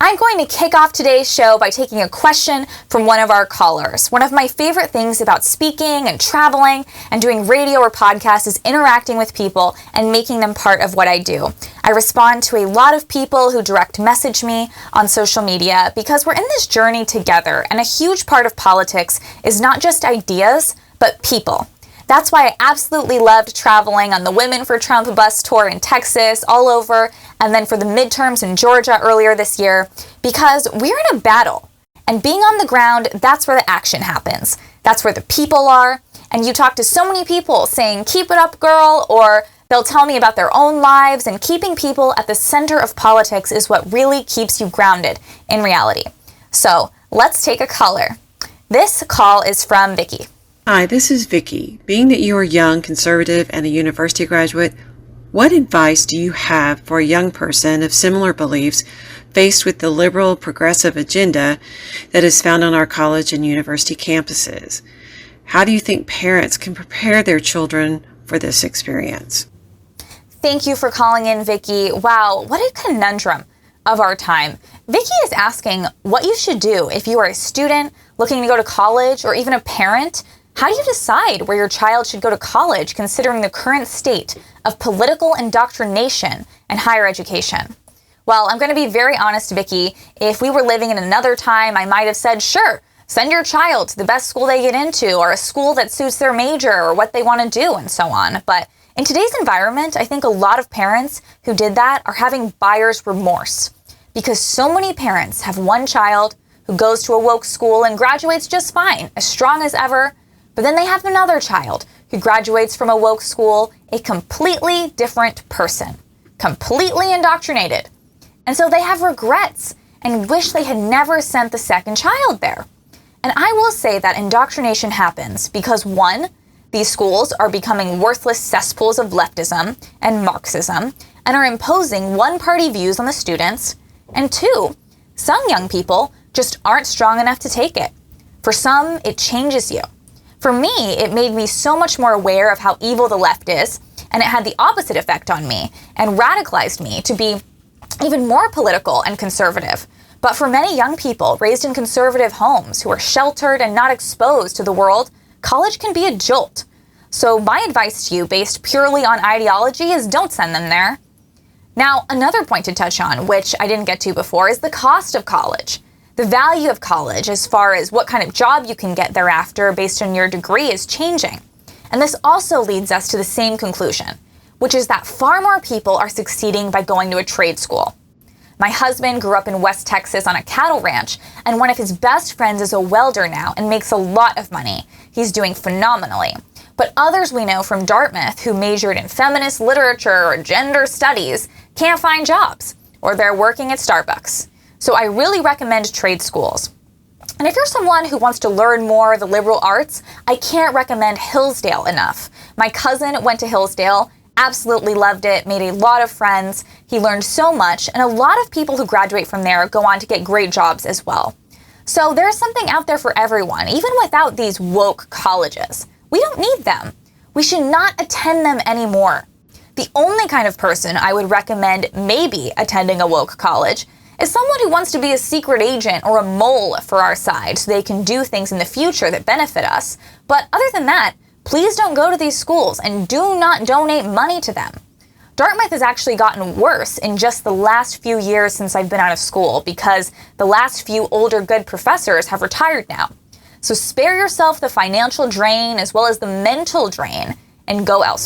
I'm going to kick off today's show by taking a question from one of our callers. One of my favorite things about speaking and traveling and doing radio or podcasts is interacting with people and making them part of what I do. I respond to a lot of people who direct message me on social media because we're in this journey together, and a huge part of politics is not just ideas, but people. That's why I absolutely loved traveling on the Women for Trump bus tour in Texas, all over, and then for the midterms in Georgia earlier this year, because we're in a battle. And being on the ground, that's where the action happens. That's where the people are. And you talk to so many people saying, "Keep it up, girl," or they'll tell me about their own lives, and keeping people at the center of politics is what really keeps you grounded in reality. So let's take a caller. This call is from Vicky. Hi, this is Vicky. Being that you are young, conservative, and a university graduate, what advice do you have for a young person of similar beliefs faced with the liberal progressive agenda that is found on our college and university campuses? How do you think parents can prepare their children for this experience? Thank you for calling in, Vicky. Wow, what a conundrum of our time. Vicky is asking what you should do if you are a student looking to go to college, or even a parent. How do you decide where your child should go to college considering the current state of political indoctrination and higher education? Well, I'm going to be very honest, Vicky. If we were living in another time, I might have said, sure, send your child to the best school they get into, or a school that suits their major or what they want to do, and so on. But in today's environment, I think a lot of parents who did that are having buyer's remorse, because so many parents have one child who goes to a woke school and graduates just fine, as strong as ever. But then they have another child who graduates from a woke school, a completely different person, completely indoctrinated. And so they have regrets and wish they had never sent the second child there. And I will say that indoctrination happens because, one, these schools are becoming worthless cesspools of leftism and Marxism and are imposing one-party views on the students. And two, some young people just aren't strong enough to take it. For some, it changes you. For me, it made me so much more aware of how evil the left is, and it had the opposite effect on me and radicalized me to be even more political and conservative. But for many young people raised in conservative homes who are sheltered and not exposed to the world, college can be a jolt. So my advice to you, based purely on ideology, is don't send them there. Now, another point to touch on, which I didn't get to before, is the cost of college. The value of college, as far as what kind of job you can get thereafter based on your degree, is changing. And this also leads us to the same conclusion, which is that far more people are succeeding by going to a trade school. My husband grew up in West Texas on a cattle ranch, and one of his best friends is a welder now and makes a lot of money. He's doing phenomenally. But others we know from Dartmouth who majored in feminist literature or gender studies can't find jobs, or they're working at Starbucks. So I really recommend trade schools. And if you're someone who wants to learn more of the liberal arts, I can't recommend Hillsdale enough. My cousin went to Hillsdale, absolutely loved it, made a lot of friends. He learned so much, and a lot of people who graduate from there go on to get great jobs as well. So there's something out there for everyone, even without these woke colleges. We don't need them. We should not attend them anymore. The only kind of person I would recommend maybe attending a woke college is someone who wants to be a secret agent or a mole for our side so they can do things in the future that benefit us. But other than that, please don't go to these schools and do not donate money to them. Dartmouth has actually gotten worse in just the last few years since I've been out of school because the last few older good professors have retired now. So spare yourself the financial drain as well as the mental drain and go elsewhere.